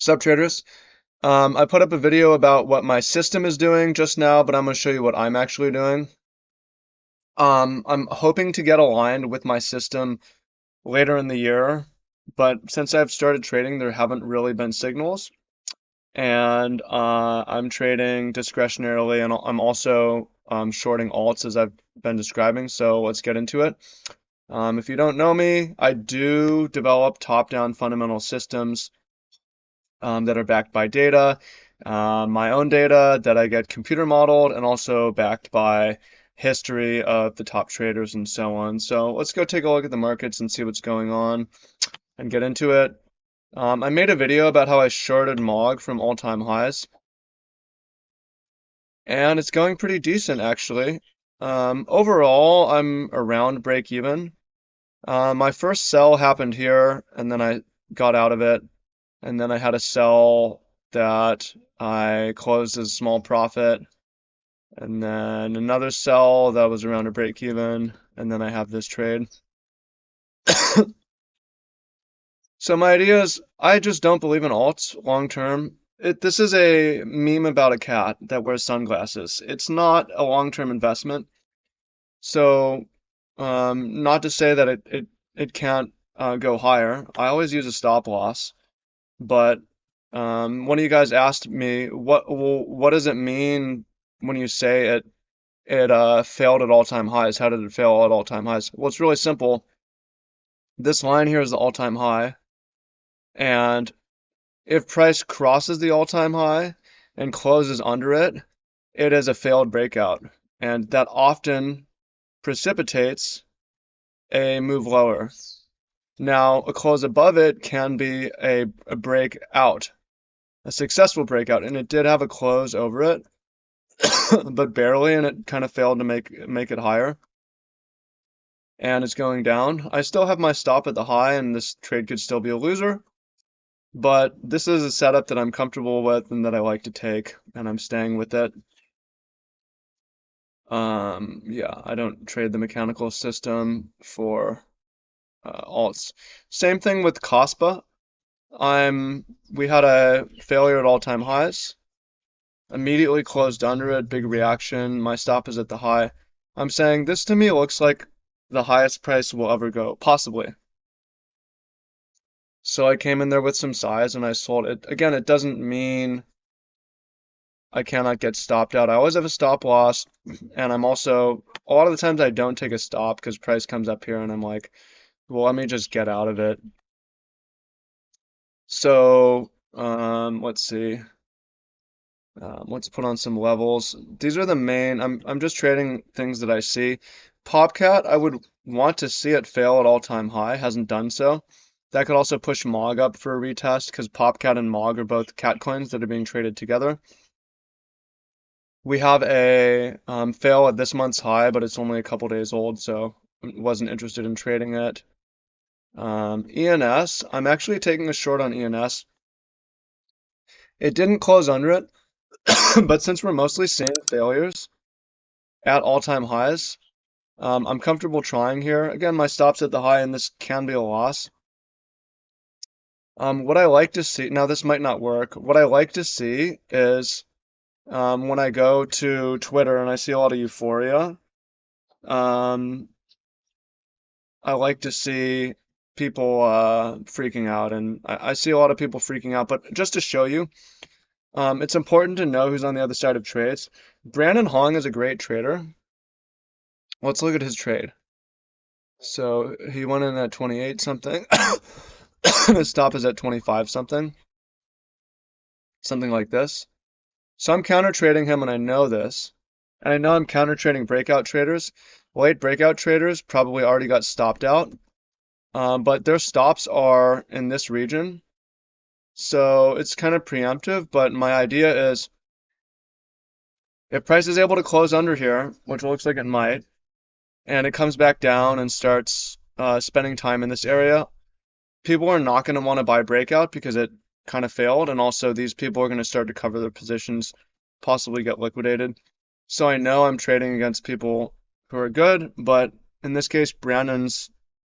Sup traders? I put up a video about what my system is doing just now, but I'm going to show you what I'm actually doing. I'm hoping to get aligned with my system later in the year, but since I've started trading, there haven't really been signals, and I'm trading discretionarily, and I'm also shorting alts as I've been describing. So let's get into it. If you don't know me, I do develop top-down fundamental systems that are backed by data, my own data that I get computer modeled, and also backed by history of the top traders and so on. So let's go take a look at the markets and see what's going on and get into it. I made a video about how I shorted MOG from all-time highs, and it's going pretty decent actually. Overall, I'm around break even. My first sell happened here, and then I got out of it. And then I had a sell that I closed as a small profit, and then another sell that was around a break even, and then I have this trade. So my idea is I just don't believe in alts long term. This is a meme about a cat that wears sunglasses. It's not a long-term investment. So not to say that it can't go higher. I always use a stop loss. But one of you guys asked me what does it mean when you say it failed at all-time highs? How did it fail at all-time highs? Well, it's really simple. This line here is the all-time high, and if price crosses the all-time high and closes under it, it is a failed breakout, and that often precipitates a move lower. Now, a close above it can be a breakout, a successful breakout, and it did have a close over it, but barely, and it kind of failed to make it higher. And it's going down. I still have my stop at the high, and this trade could still be a loser, but this is a setup that I'm comfortable with and that I like to take, and I'm staying with it. Yeah, I don't trade the mechanical system for alts. Same thing with KASPA. We had a failure at all-time highs. Immediately closed under it, big reaction. My stop is at the high. I'm saying this to me looks like the highest price will ever go, possibly. So I came in there with some size and I sold it. Again, it doesn't mean I cannot get stopped out. I always have a stop loss, and I'm also, a lot of the times I don't take a stop because price comes up here and I'm like, well, let me just get out of it. So, let's see. Let's put on some levels. These are the main. I'm just trading things that I see. Popcat, I would want to see it fail at all-time high. Hasn't done so. That could also push MOG up for a retest because Popcat and MOG are both cat coins that are being traded together. We have a fail at this month's high, but it's only a couple days old, so wasn't interested in trading it. ENS, I'm actually taking a short on ENS. It didn't close under it, but since we're mostly seeing failures at all-time highs, I'm comfortable trying here. Again, my stop's at the high, and this can be a loss. What I like to see, now this might not work. What I like to see is when I go to Twitter and I see a lot of euphoria, um, I like to see people freaking out, and I see a lot of people freaking out. But just to show you, it's important to know who's on the other side of trades. Brandon Hong is a great trader. Let's look at his trade. So he went in at 28 something. His stop is at 25 something. Something like this. So I'm counter trading him and I know this. And I know I'm counter trading breakout traders. Late breakout traders probably already got stopped out. But their stops are in this region. So it's kind of preemptive, but my idea is if price is able to close under here, which looks like it might, and it comes back down and starts spending time in this area, people are not going to want to buy breakout because it kind of failed, and also these people are going to start to cover their positions, possibly get liquidated. So I know I'm trading against people who are good, but in this case, Brandon's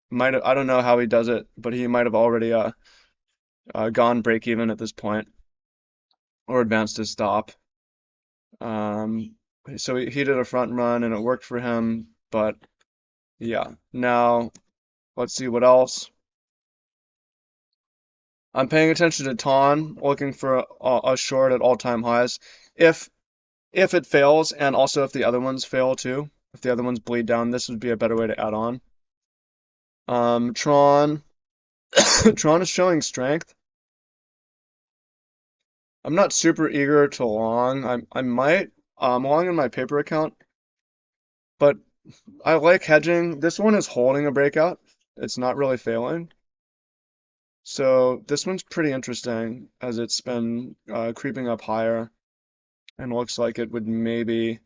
might have, I don't know how he does it, but he might have already gone break even at this point or advanced his stop. Um, so he did a front run and it worked for him, but yeah. Now let's see what else. I'm paying attention to TON, looking for a short at all-time highs. If if it fails, and also if the other ones fail too, if the other ones bleed down, this would be a better way to add on. TRON, TRON is showing strength. I'm not super eager to long. I might long in my paper account, but I like hedging. This one is holding a breakout. It's not really failing. So this one's pretty interesting as it's been creeping up higher and looks like it would maybe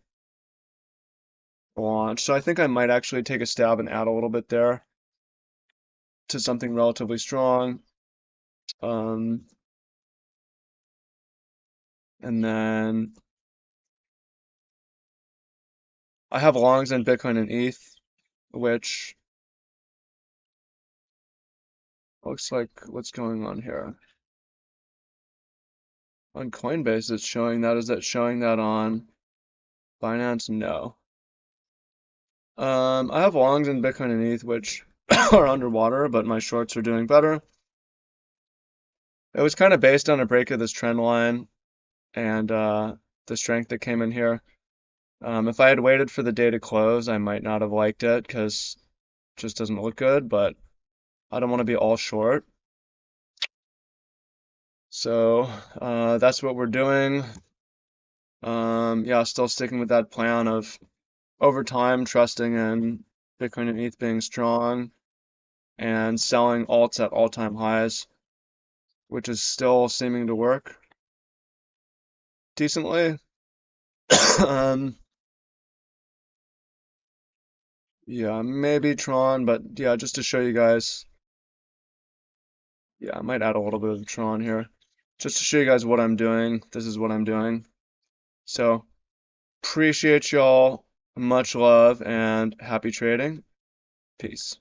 launch. So I think I might actually take a stab and add a little bit there to something relatively strong. Um, and then I have longs in Bitcoin and ETH, which looks like what's going on here. On Coinbase, it's showing that. Is that showing that on Binance? No. I have longs in Bitcoin and ETH, which are underwater, but my shorts are doing better. It was kind of based on a break of this trend line and the strength that came in here. If I had waited for the day to close, I might not have liked it because it just doesn't look good, but I don't want to be all short. So that's what we're doing. Yeah, still sticking with that plan of over time trusting in Bitcoin and ETH being strong and selling alts at all-time highs, which is still seeming to work decently. um, yeah, maybe Tron, but yeah, just to show you guys. Yeah, I might add a little bit of Tron here. Just to show you guys what I'm doing. This is what I'm doing. So, appreciate y'all. Much love and happy trading. Peace.